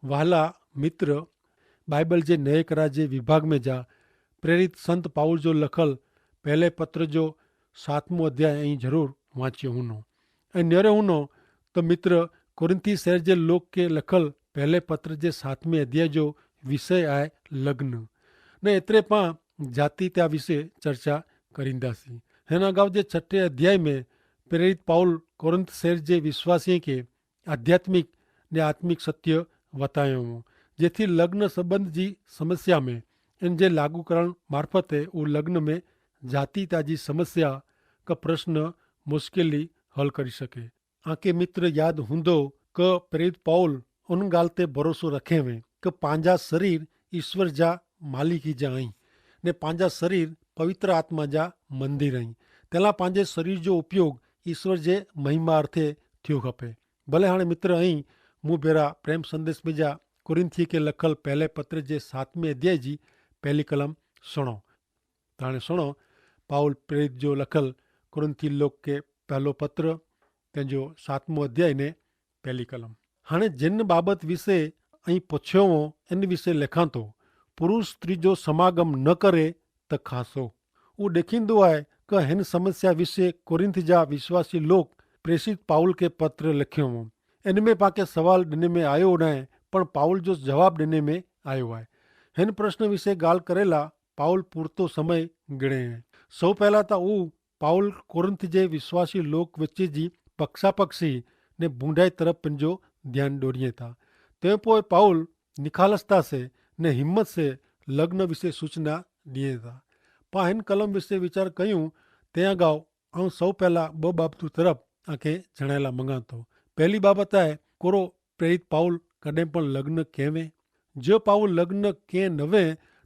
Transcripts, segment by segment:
वाला मित्र, बाइबल जे नए करार जे विभाग में जा प्रेरित संत पाउल जो लखल पहले पत्र जो 7मो अध्याय ऐं ज़रूर वांचियो हूंदो। ऐं नियरो हूंदो त मित्र कोरिंथी शहर जे लोक के लखल पहले पत्र जे 7वें अध्याय जो विषय आहे लग्न। ने एतिरे पां जाति त्या विषे चर्चा करींदासीं। हिन अगाउ जे 6 अध्याय में प्रेरित पाउल कोरिंथ शहर जे विश्वासी के आध्यात्मिक ने आत्मिक सत्य बतायो हो, जेथी लग्न संबंध जी समस्या में इन जे लागू करण मार्फते वो लग्न में जातीता जी समस्या का प्रश्न मुश्किली हल करी सके। आके मित्र याद हुंदो क प्रेरित पाउल उन गाल ते भरोसो रखे हुए कि पांजा शरीर ईश्वर जा मालिकी जा आई ने पांजा शरीर पवित्र आत्मा जा मंदिर आई। तेला पांजे शरीर जो उपयोग ईश्वर जे महिमा अर्थे थियो खपे। भले हाणे मित्र आई मूं भेरा प्रेम संदेश में जा कुरिन्थी के लखल पहले पत्र जे 7वें अध्याय जी पहली कलम सुनो। ताणे सुनो पाउल प्रेरित जो लखल कुरिन्थी लोग के पहलो पत्र तेंजो 7मो अध्याय ने पहली कलम। हाणे जिन बाबत विषे अहीं पुछियो हो इन विषे लिखां तो पुरुष स्त्री जो समागम न करे त खासो। वो ॾेखींदो आहे कि हिन समस्या विषे कुरिन्थ जा विश्वासी लोग प्रेषित पाउल के पत्र लिखियो हो। इन में पाके सवाल ॾिने में आयो न आहे, पण पाउल जो जवाब ॾिने में आयो आहे। हिन प्रश्न विषे ॻाल्हि करेला पाउल पूरतो समय गिणे है। सौ पहला त हू पाउल कुरिन्थ जे विश्वासी लोक विच जी पक्षापक्षी ने बूंडाई तरफ पंहिंजो ध्यान ॾोरीए था। तंहिं पोइ पाउल निखालसता से ने हिम्मत से लग्न विषे सूचना ॾिए था। पा हिन कलम विषे वीचार कयूं तंहिं अगाउ ऐं सौ पहला ॿ बाबतूं तरफ़ तव्हांखे जणाइला मंगा थो। पहली बाबत आहे कोरो प्रेरित पाउल कॾहिं पण लग्न कंहिं जो पाउल लग्न कंहिं न वे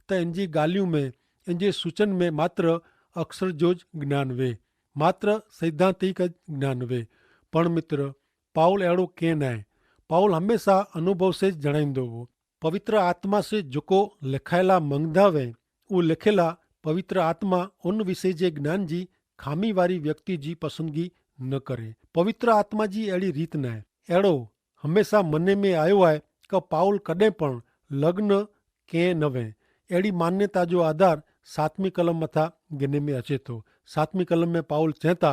त इन जी ॻाल्हियूं में इन जे सूचन में मात्र अक्षर जो ज्ञान वे, मात्र सैद्धांतिक ज्ञान वे। पण मित्र पाउल अहिड़ो कंहिं न आहे। पाउल हमेशा अनुभव से जणाईंदो हो। पवित्र आत्मा से जेको लिखायला मंगदा वे वो लिखियला पवित्र आत्मा उन विषय जे ज्ञान जी खामी वारी व्यक्ति जी पसंदगी न करे। पवित्र आत्मा जी अहिड़ी रीत न आहे। अहिड़ो हमेशा मन में आयो आहे कि पाउल कॾहिं पण लग्न कंहिं न वे। अहिड़ी मान्यता जो आधार 7वीं कलम मथा गिने में अचे थो। 7वीं कलम में पाउल चेता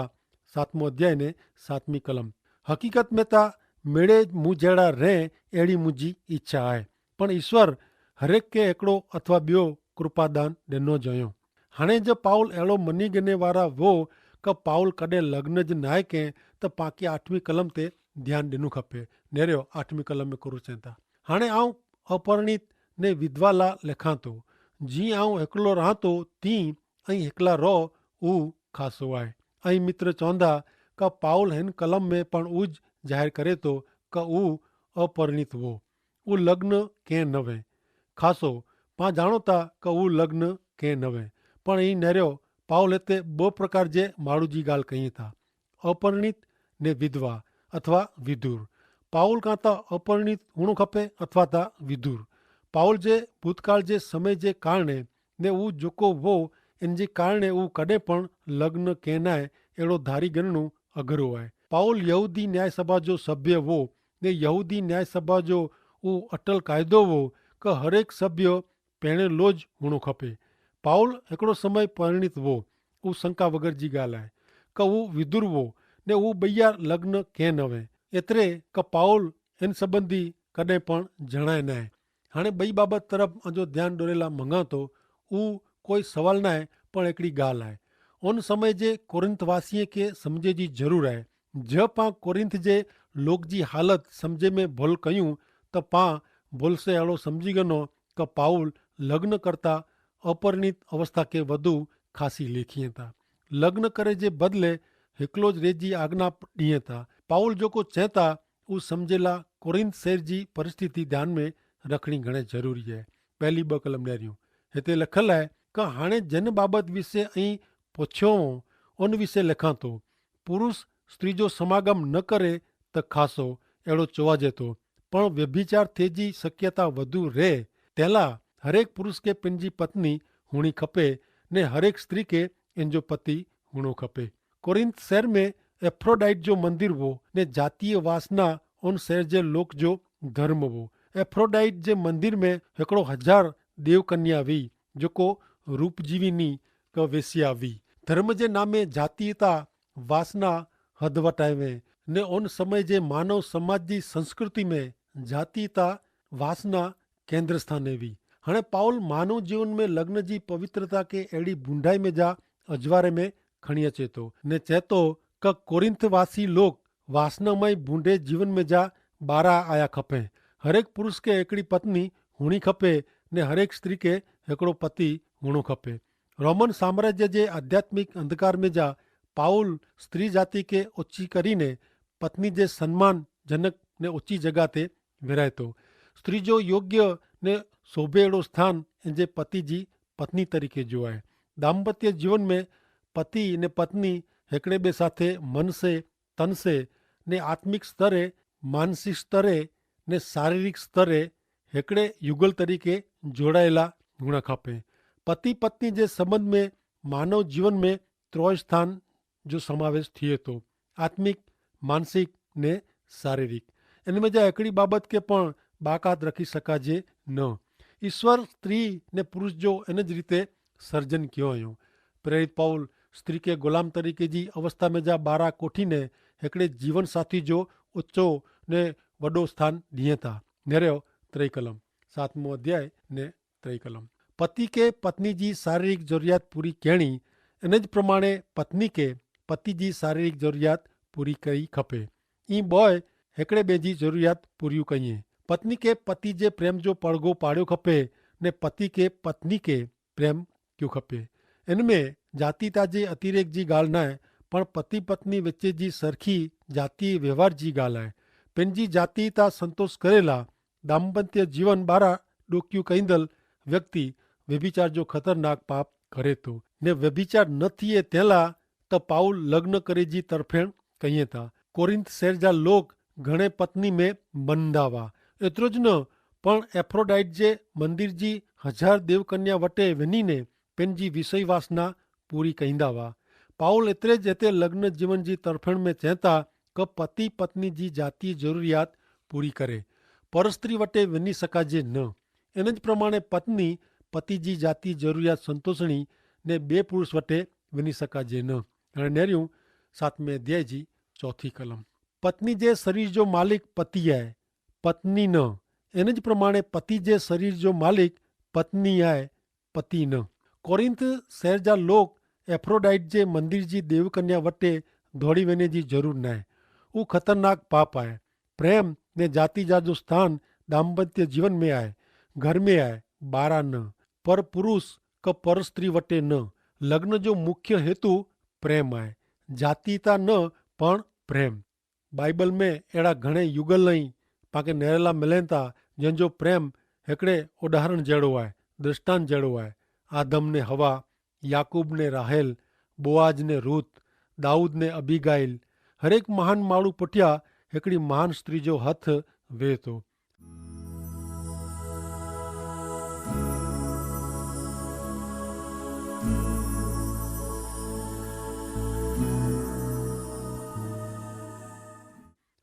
7मो अध्याय ने 7वीं कलम, हकीकत में ता मेड़े मूं जहिड़ा रहे अहिड़ी मुंहिंजी इच्छा आहे, पण ईश्वर हरेक के हिकिड़ो अथवा ॿियो कृपादान ॾिनो जयो। हाणे जब पाउल अहिड़ो मनी गिने वारा वो कि पाउल कॾहिं लग्न ज न आहे कंहिं त पाके 8वीं कलम ते ध्यानु ॾिनो खपे। नेरियो 8वीं कलम में कुरु चवनि था, हाणे आऊं अपरिणित ने विधवा ला लिखां थो, जीअं आऊं हिकिड़ो रहां थो तीअं ऐं हिकिड़ा रहो हू ख़ासो आहे। ऐं मित्र चवंदा कि पाउल हिन कलम में पण उज ज़ाहिर करे थो कि हू अपरिणित हो, हू लग्न कंहिं न वे। ख़ासो पां ॼाणो था कि हू लग्न कंहिं न वे, पण ही नेरियो पाउल हिते 2 प्रकार जे माण्हू जी ॻाल्हि कई था, अपरिणित ने विधवा अथवा विधुर। पाउल खां त अपरिणित हुअणो खपे अथवा त विधुर। पाउल जे भूतकाल जे समय जे कारणे ने हू जेको वो इन जे कारणे हू कॾहिं पण लग्न कंहिं न आहे अहिड़ो धारी गिणणो अघरो आहे। पाउल यहूदी न्याय सभा जो सभ्य वो ने यहूदी न्याय सभा जो हू अटल क़ाइदो हो कि हरेक सभ्य पहिरें लोज हुअणो खपे। पाउल हिकिड़ो समय परिणित वो, हू शंका वग़ैरह जी ॻाल्हि आहे कि हू विधुर वो ने हू ॿईया लग्न कंहिं न वे। एतिरे कि पाउल हिन संबंधी कॾहिं पण जणाए न आहे। हाणे ॿई बाबत तरफ़ जो ध्यानु ॾोरेला मंगा थो। हू कोई सवाल न आहे, पण हिकिड़ी ॻाल्हि आहे। उन समय जे कुरिन्थ वासीअ खे सम्झे जी ज़रूरु आहे। जब पां कुरिन्थ जे लोक जी हालत सम्झे में भुल कयूं त पां भुल से अहिड़ो सम्झी वञो कि पाउल लग्न करता अपरिणित अवस्था के वधु ख़ासी लेखीअ था। लग्न करे जे बदिले हिकिड़ो ज रेजी आज्ञा ॾिए था। पाउल जेको चए था उहो सम्झेला कुरिन्थ शहर जी परिस्थिति ध्यान में रखणी घणे ज़रूरी आहे। पहली 2 कलम ॾियरियूं हिते लिखियलु आहे कि हाणे जिन बाबति विषय ऐं पुछियो उन विषय लिखां थो, पुरुष स्त्री जो समागम न करे त ख़ासो अहिड़ो चवाजे थो, पण व्यभिचार थिए जी शक्यता वधु रहे तंहिंला हरेक पुरुष खे पंहिंजी पत्नी हुअणी खपे ने हरेक स्त्री खे इन जो पति हुअणो खपे। कुरिन्थ शहर में एफ्रोडाइट जो मंदिर हो ने जातीय वासना उन शहर जे लोक जो धर्म हो एफ्रोडाइट जे मंदिर में हिकिड़ो 1000 देव कन्या हुई जेको रूपजीविनी क वेश्या हुई। धर्म जे नामे जातीयता वासना हद वटाए वे ने उन समय जे मानव समाज जी संस्कृति में जातीयता वासना केंद्र स्थाने हुई। हाणे पाउल मानव जीवन में लग्न जी पवित्रता के अहिड़ी बूंढाई में जा अजवारे में खणी अचे थो ने चए थो क कोरिंथवासी लोग वासनामय बूंढे जीवन में जा ॿारहा आया खपे। हरेक पुरुष के हिकिड़ी पत्नी हुणी खपे ने हरेक स्त्री के हिकिड़ो पति हुणो खपे। रोमन साम्राज्य जे आध्यात्मिक अंधकार में जा पाउल स्त्री जाति के ऊंची करीने पत्नी जे सम्मानजनक ने ऊंची जगह ते विराए थो। स्त्री जो योग्य ने शोभे अहिड़ो स्थान जे पति जी पत्नी तरीक़े जो आहे। दाम्पत्य जीवन में पति ने पत्नी हिकिड़े ॿिए साथे मन से तन से ने आत्मिक स्तरे मानसिक स्तरे ने शारीरिक स्तरे हिकिड़े युगल तरीक़े जोड़ाયેલા हुअण खपे। पति पत्नी जे संबंध में मानव जीवन में 3 स्थान जो समावेश थिए थो, आत्मिक मानसिक ने शारीरिक। इन में जा हिकिड़ी बाबत के पण बाकात रखी सकाजे न। ईश्वर स्त्री ने पुरुष जो इन ज रीते सर्जन कयो हुयो। प्रेरित पाउल स्त्री के गुलाम तरीक़े जी अवस्था में जा 12 कोठीने हिकिड़े जीवन साथी जो उच्चो ने वॾो स्थान ॾिए था। निरयो 3 कलम 7मो अध्याय ने 3 कलम। पति के पत्नी जी शारीरिक ज़रूरियात पूरी करिणी, इन ज प्रमाणे पत्नी के पति जी शारीरिक ज़रूरियात पूरी कई खपे। ई बॉय हिकिड़े ॿिए जी ज़रूरियात पूरियूं कईं। पत्नी के पति जे प्रेम जो पड़गो पाड़ियो खपे ने पति के पत्नी के प्रेम कयो खपे। इन में जातीयता जे अतिरेक जी ॻाल्हि न आहे, पण पति पत्नी विच जी सरखी जातीय व्यवहार जी ॻाल्हि आहे। पंहिंजी जातीयता संतोष करेला दाम्पत्य जीवन ॿारहा ॾोकियूं कईंदड़ व्यक्ति व्यभिचार जो ख़तरनाक पाप करे थो ने व्यभिचार न थिए तंहिंला त पाउल लग्न करे जी तरफेण कईं था। कोरिंथ शहर जा लोग घणे पत्नी में बंदा हुआ। एतिरो ज न पण एफ्रोडाइट जे मंदिर जी 1000 देव कन्या वटे वञी ने पंहिंजी विषय वासना पूरी कईंदा हुआ। पाउल एतिरे ज हिते लग्न जीवन जी तरफेण में चए था क पति पत्नी जी जातीय ज़रूरियात पूरी करे, पर स्त्री वटे वञी सकाजे न। इन ज प्रमाणे पत्नी पति जी जातीय ज़रूरियात संतोषणी ने ॿिए पुरुष वटे वञी सकाजे न। हाणे नेरियूं 7वें अध्याय जी 4 कलम। पत्नी जे शरीर जो मालिक पति आहे, पत्नी न। इन ज प्रमाणे पति जे शरीर जो मालिक पत्नी आहे, पति न। कोरिंथ शहर जा लोग एफ्रोडाइट जे मंदिर जी देव कन्या वटे दौड़ी वञण जी ज़रूरत न आहे। उहो ख़तरनाक पाप आहे। प्रेम ने जाति जा जो स्थान दाम्पत्य जीवन में आहे, घर में आहे, ॿारहा न, पर पुरुष क पर स्त्री वटे न। लग्न जो मुख्य हेतु प्रेम आहे, जातीयता न पण प्रेम। बाइबल में अहिड़ा घणे युगल ऐं पाण खे निरला मिलनि था जंहिंजो प्रेम हिकिड़े उदाहरण जहिड़ो आहे, दृष्टांत जहिड़ो आहे। आदम ने हवा, याकूब ने राहेल, बोआज ने रूत, दाऊद ने अबीगाइल। हरेक महान माण्हू पुठियां हिकिड़ी महान स्त्री जो हथ वेहे थो।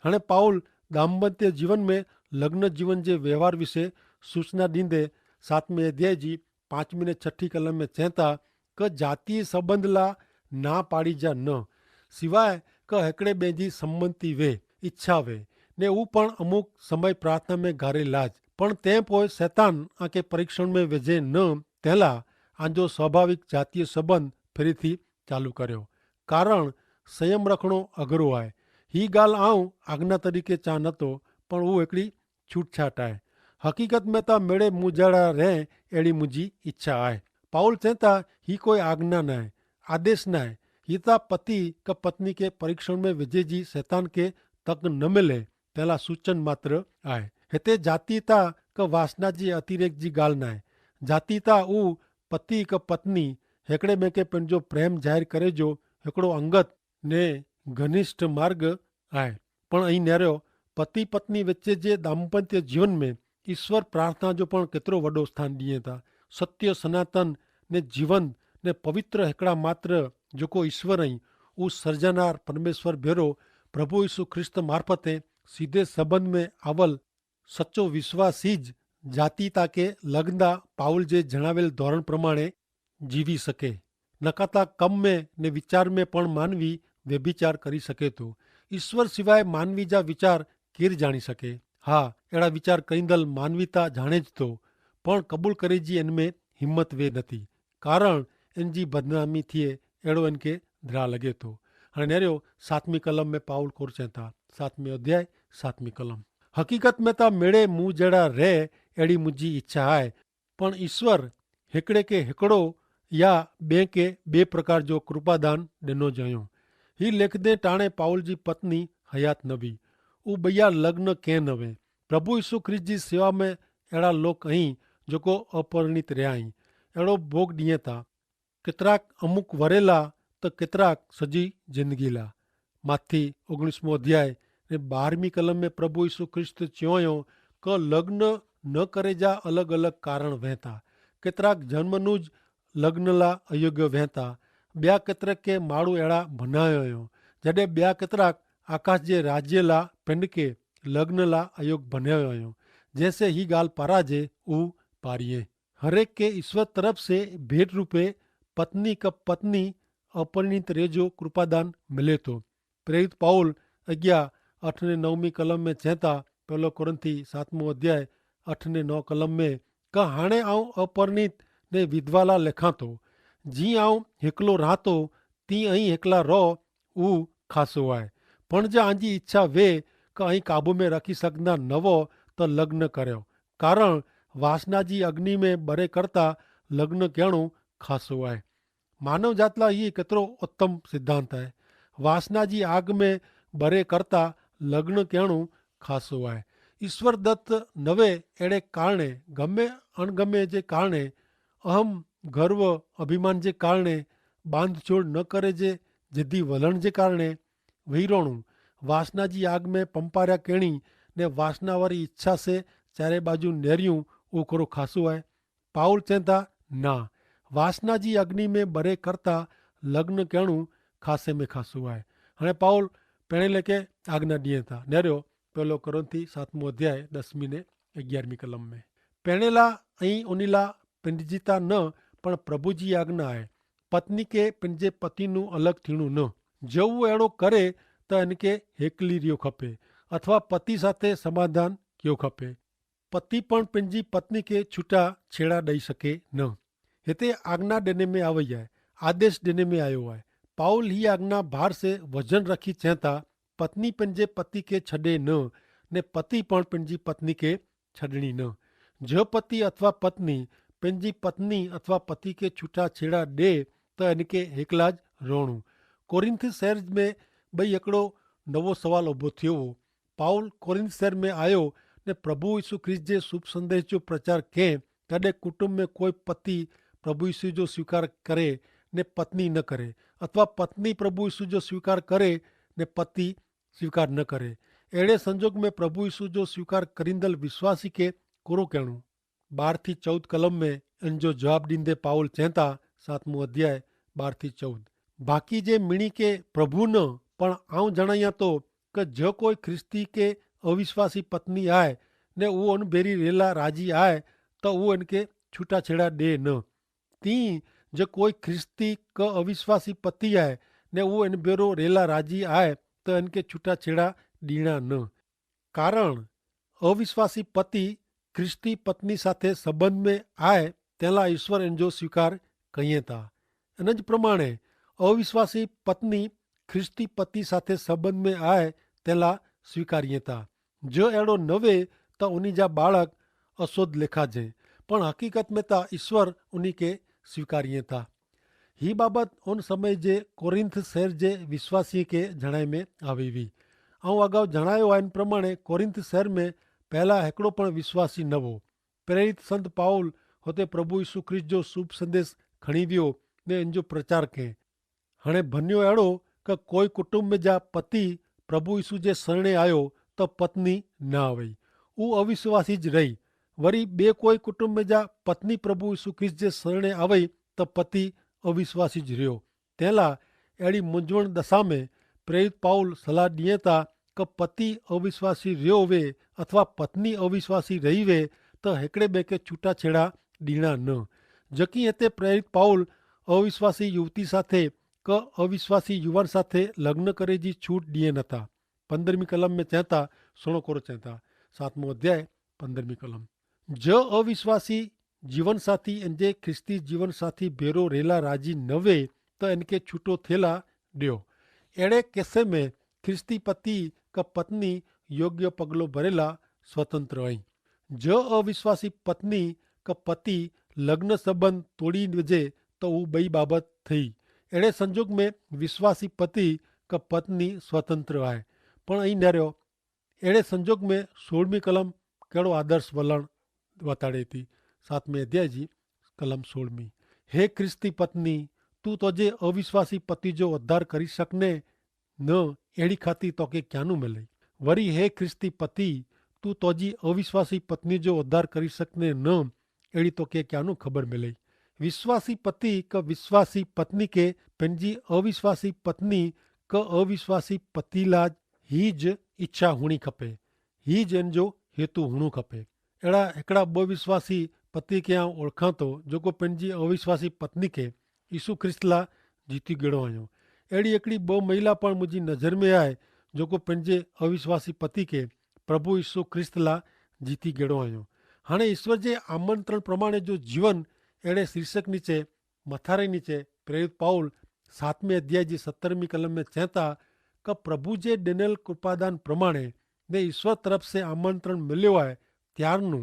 हाणे पाउल दाम्पत्य जीवन में लग्न जीवन जे व्यवहार विषय सूचना ॾींदे 7वें अध्याय जी 5वीं ने 6 कलम में चए था क जातीय संबंध ला ना पाड़ी जा न, सिवाय क हिकिड़े ॿिए जी सम्मति वे, इच्छा वे ने हू पण अमुक समय प्रार्थना में घारे लाज। पण तंहिं पोइ शैतान आके परीक्षण में विझे न तंहिंला आंजो स्वाभाविक जातीय संबंध फरीथी चालू करियो। कारण संयम रखणो अघरो आहे। ही ॻाल्हि आऊं आज्ञा तरीक़े चा नथो, पण हू हिकिड़ी छूटछाट आहे। हक़ीक़त में त मेड़े मूं जहिड़ा रहे अहिड़ी मुंहिंजी इच्छा आहे। पाउल चए था ही कोई आज्ञा न आहे, आदेश न आहे। ही त पति क पत्नी के परीक्षण में विझे जी शैतान के तक न मिले तंहिंला सूचन मात्र आहे। हिते जातीयता क वासना जी अतिरेक जी ॻाल्हि न आहे। जातीयता ऊ पति क पत्नी हिकिड़े ॿिए खे पंहिंजो प्रेम ज़ाहिर करे जो हिकिड़ो अंगत ने घनिष्ठ मार्ग आहे। पण અહીં न्यारो पति पत्नी विच जे दाम्पत्य जीवन में ईश्वर प्रार्थना जो पण केतिरो वॾो स्थान ॾिए था। सत्य सनातन ने जीवन ने पवित्र हिकिड़ा मात्र जेको ईश्वर ऐं उहो सर्जनार परमेश्वर भेरो प्रभु यीशु ख्रिस्त मार्फते सीधे संबंध में आवल સચ્ચો વિશ્વાસી જ જાતિ તાકે લગ્નના પાઉલ જે જણાવેલ ધોરણ પ્રમાણે જીવી શકે. નકાતા કમ ને વિચાર મેં પણ માનવી વ્યભિચાર કરી શકે તો ઈશ્વર સિવાય માનવી જા વિચાર કેર જાણી શકે. હા, એડા વિચાર કરીંદલ માનવીતા જાણે જ તો પણ કબૂલ કરેજી એનમે હિંમત વે નથી. કારણ એનજી બદનામી થીએ એડો એનકે ધ્રા લગે તો. અને નેર્યો 7મી કલમ में पाउल कोर चेता 7वें अध्याय 7મી कलम. हकीकत में ता मेड़े मुँह जड़ा रे एड़ी मुझी इच्छा है पण ईश्वर हिकड़े के हिकड़ो या बे के बे प्रकार जो कृपादान दिनो जयो. ही लेखदे टाणे पाउल जी पत्नी हयात नबी उ भैया लग्न के नवे प्रभु यीशु ख्रिस्त जी सेवा में एड़ा लोग अहीं जो को अपरिणित रहा ही एड़ो भोग दिए था. केतराक अमुक वरेला तो केतराक सजी जिंदगी ला. माथी 19मो अध्याय ने 12મી कलम में प्रभु यीशु ख्रिस्त च्योयो क लग्न न करे जा अलग अलग कारण वहता. केतराक जन्मनु ज लग्न ला अयोग्य वहता. ब्या केतरक के माड़ू एड़ा बनायो जडे ब्या केतराक आकाश जे राज्य ला पिंड के लग्न ला अयोग बनायो. जैसे ही गाल पाराजे ऊ पारिये. हरेक के ईश्वर तरफ से भेंट रूपे पत्नी का पत्नी अपरिणित रेजो कृपादान मिले तो. प्रेरित पाउल 11 ने 9મી कलम में चेता 1 कोरिन्थी 7मो अध्याय 8 ने 9 कलम में का हाणे आऊं अपरिणित ने विधवाला लेखा तो जी आऊं हिकलो रातो ती अहीं हिकला रो ऊ खासो आए. पण जे आंजी इच्छा वे का अहीं काबू में रखी सकना नवो तो लग्न कर्यो. कारण वासना जी अग्नि में बरे करता लग्न कहणो खासो आए. मानव जातला ये केतरो उत्तम सिद्धांत है. वासना जी आग में बरे करता लग्न कहणो खासो आए. ईश्वर दत्त नवे एड़े कारणे गमे अणगमे जे कारणे अहम गर्व अभिमान जे कारणे बांधछोड़ न करे जे जिद्दी वलण जे कारणे वीरोणु वासना जी आग में पंपार्या केणी ने वासना वारी इच्छा से चारे बाजू नेरियूं वो करो खासो है. पाउल चेता ना वासना जी अग्नि में बरे करता लग्न कहणु खासे में खासो है. हणे पाउल पेणे लेके आज्ञा दिए था. नेरियो 1 कोरिन्थी 7मो अध्याय 10મી ने 11મી कलम में पेणेला अहीं उनीला पिंडजीता न पण प्रभु जी आज्ञा है. पत्नी के पिंजे पति नु अलग थीणु न. जो वो एड़ो करे तो इनके हेकली रियो खपे अथवा पति साथे समाधान क्यों खपे. पति पण पिंजी पत्नी के छूटा छेड़ा दई सके न. हिते आज्ञा देने में आई है, आदेश देने में आयो है. पाउल ही आज्ञा भार से वजन रखी चेता पत्नी पिंजे पति के छड़े न ने पति पण पिंजी पत्नी के छड़नी न. जो पति अथवा पत्नी पिंजी पत्नी अथवा पति के छूटा छेड़ा दे तो इनके हेकला ज रोणु. कोरिन्थ शहर में भई एकड़ो नवो सवाल उभो थियो. पाउल कोरिन्थ शहर में आयो ने प्रभु यीशु ख्रिस्त जे शुभ संदेश जो प्रचार के तडे कुटुंब में कोई पति प्रभु यीशु जो स्वीकार करे ने पत्नी न करे अथवा पत्नी प्रभु यीशु जो स्वीकार करे ने पति स्वीकार न करे. एड़े संजोग में प्रभु यीशु जो स्वीकार करिंदल विश्वासी के कोरो कहणु. 12 થી 14 कलम में इन जो जवाब दींदे पाउल चेता 7मो अध्याय 12 થી 14 बाकी जे मिणी के प्रभु न पण आऊं जणाया तो कि जो कोई ख्रिस्ती के अविश्वासी पत्नी आए ने वो उन बेरी रेला राजी आए तो वो इनके छूटा छेड़ा दे न. ती जो कोई ख्रिस्ती का अविश्वासी पति आए ने वो इन बेरो रेला राजी आए तो इनके छूटा छेड़ा दीना न. कारण अविश्वासी पति ख्रिस्ती पत्नी साथे संबंध में आए तेला ईश्वर इनजो स्वीकार कहिए था. इन ज प्रमाणे अविश्वासी पत्नी ख्रिस्ती पति साथे संबंध में आए तेला स्वीकारिए था. जो एड़ो नवे तो उन्हीं जा बाळक अशुद्ध लेखा जे पण हकीकत में ता ईश्वर उन्हीं के स्वीकारिए था. ही बाबत उन समय जे कोरिन्थ शहर जे विश्वासी के जणाय में आवी हुई. आऊं अगाऊ जणायो आइन प्रमाणे कोरिन्थ शहर में पहला हेकड़ो पण विश्वासी न हो. प्रेरित संत पाउल होते प्रभु यीशु ख्रिस्त जो शुभ संदेश खणी वियो ने इन जो प्रचार के. हणे भन्यो एड़ो कि कोई कुटुंब में जा पति प्रभु यीशु जे शरणे आयो तो पत्नी न आई ऊ अविश्वासी ज रही. वरी बे कोई कुटुंब में जा पत्नी प्रभु यीशु ख्रिस्त जे शरणे आई तो पति अविश्वासी ज रह्यो. तेला एड़ी मुंझवण दशा में प्रेरित पाउल सलाह दिए था कि पति अविश्वासी रह्यो वे अथवा पत्नी अविश्वासी रही वे तो हेकड़े बेके छूटाछेड़ा दीना न। जकी हेते प्रेरित पाउल अविश्वासी युवती साथे क अविश्वासी युवान साथे लग्न करे जी छूट दिए नता। 15મી कलम में चहता सोनो कोरो चहता 7मो अध्याय 15મી कलम। ज अविश्वासी जीवन साथी एंजे ख्रिस्ती जीवन साथी बेरो रेला राजी नवे तो इनके छूटो थेला ड्यो। एड़े केसे में ख्रिस्ती पति का पत्नी योग्य पगलो भरेला स्वतंत्र आई। ज अविश्वासी पत्नी का पति लग्न संबंध तोड़ी वजे तो वो बई बाबत थी। एड़े संजोग में विश्वासी पति का पत्नी स्वतंत्र आए पण अहीं नर्यो। एड़े संजोग में 16મી कलम केड़ो आदर्श वलण बताड़े थी। 7મેं अध्याय जी कलम 16મી। हे ख्रिस्ती पत्नी तू तोजे अविश्वासी पति जो उद्धार करी सकने न एड़ी खाती तो के क्यानु मिले। वरी हे ख्रिस्ती पति तू तोजी अविश्वासी पत्नी जो उद्धार करी सकने न एड़ी तो के क्यानु खबर मिले। विश्वासी पति क विश्वासी पत्नी के पंजी अविश्वासी पत्नी क अविश्वासी पतिला ही ज इच्छा हुणी खपे, ही ज जो हेतु हुणु खपे। एड़ा एकड़ा विश्वासी पति के आ ओळखां तो जो पंजी अविश्वासी पत्नी के यीशु ख्रिस्तला जीती गयो आयो। एड़ी एकड़ी महिला पण मुझी नज़र में आए जो पंजे अविश्वासी पति के प्रभु यीशु ख्रिस्तला जीती गयो आयो। हाँ ईश्वर जे आमंत्रण प्रमाणे जो जीवन एड़े शीर्षक नीचे मथारे नीचे प्रेरित पाउल 7મેं अध्याय जी 17મી कलम में चहता कि प्रभु जे डिनेल कृपादान प्रमाणे ने ईश्वर तरफ से आमंत्रण मिलो है त्यारनु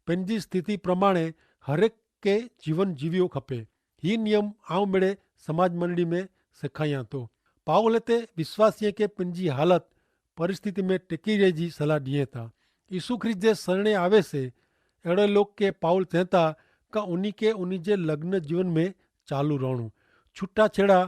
पंजी स्थिति प्रमाणे हरेक के जीवन जीवियो खपे। ही नियम आव मेड़े समाज मंडली में सिखाया तो पाउल ते विश्वासी के पंजी हालत परिस्थिति में टिकी रहे जी सलाह दिए था। यीशु ख्रिस्त जे शरणे आवे से एड़े लोग के पाउल कहता का उन्हीं के उन्हीं जे लग्न जीवन में चालू रहणु छुट्टा छेड़ा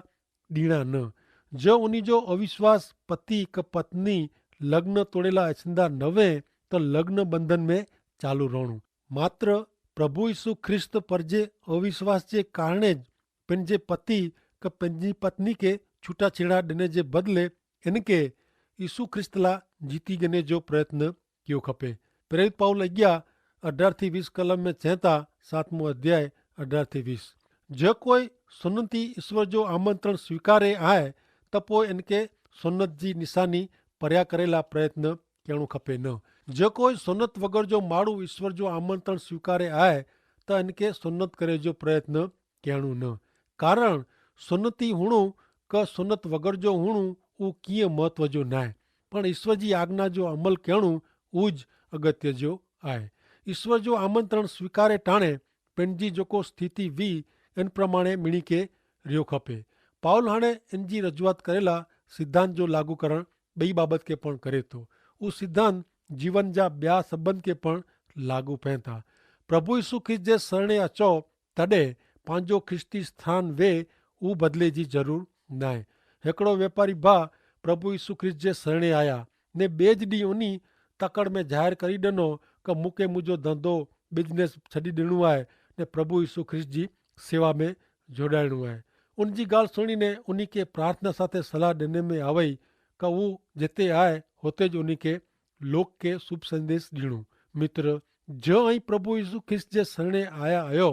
दीना न। जो उन्हीं जो अविश्वास पति क पत्नी लग्न तोड़ेला अचंदा नवे तो लग्न बंधन में चालू रहणु। मात्र प्रभु यीशु ख्रिस्त पर जे अविश्वास के कारणे पंजे पति क पंजी पत्नी के छूटा छेड़ा देने जे बदले इनके यीशु ख्रिस्तला जीती गने जो प्रयत्न क्यों खपे। प्रेरित पाउल 11:18-20 कलम में चहता 7मो अध्याय 18-20। जो कोई सुन्नति ईश्वर जो आमंत्रण स्वीकारे आए तो इनके सुन्नत जी निशानी पर्या करेला प्रयत्न कहणु खपे न। जो कोई सुन्नत वगर जो माड़ू ईश्वर जो आमंत्रण स्वीकारे आए तो इनके सुन्नत करे जो प्रयत्न कहणु न। कारण सुन्नति हुणु क सुन्नत वगर जो हुणु ऊ किए महत्व जो नाए पण ईश्वर जी आज्ञा जो अमल कहणु ऊज अगत्य जो आए। ईश्वर जो आमंत्रण स्वीकारे टाणे पंजी जो स्थिति वी इन प्रमाणे मिणी के रियो खपे। पाउल हाणे इनजी रजूआत करेला सिद्धांत जो लागू करण बई बाबत के पण करे तो उ सिद्धांत जीवन जा ब्या संबंध के पण लागू पै था। प्रभु यीशु ख्रिस्त जे शरणे अचो तडे पांजो ख्रिस्ती स्थान वे ऊ बदले जी जरूर नाए। हेकड़ो व्यापारी भा प्रभु यीशु ख्रिस्त जे शरणे आया ने बेज डी उनी तकड़ में जाहिर करी डनो कि मूंखे मुझो धंधो बिजनेस छड़ी दिणो है ने प्रभु यीशु ख्रिस्त जी सेवा में जोड़ाणु है। उनकी गाल सुनी ने उन्हीं के प्रार्थना साथे सलाह देने में आवई कि वो जिते आए होते ज उन्हीं के लोक के शुभ संदेश दीणु। मित्र जो अहीं प्रभु यीशु ख्रिस्त जे शरणे आया आयो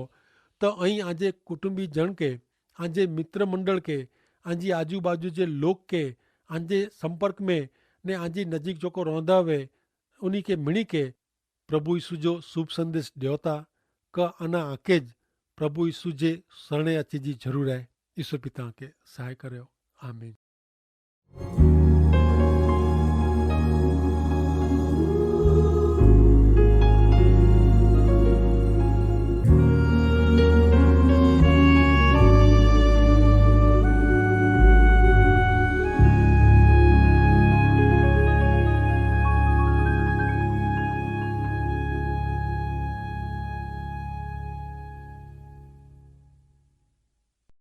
तो अहीं आजे कुटुंबी जन के आजे मित्र मंडल के आजी आजू बाजू जे लोक के आजे संपर्क में ने आजी नजीक जो को रोंदा वे उन्हीं के मिणी के प्रभु यीशु जो शुभ संदेश देवता का अना आकेज प्रभु यीशु जे शरणे अची जी जरूर है। ईश्वर पिता के सहाय करो। आमीन।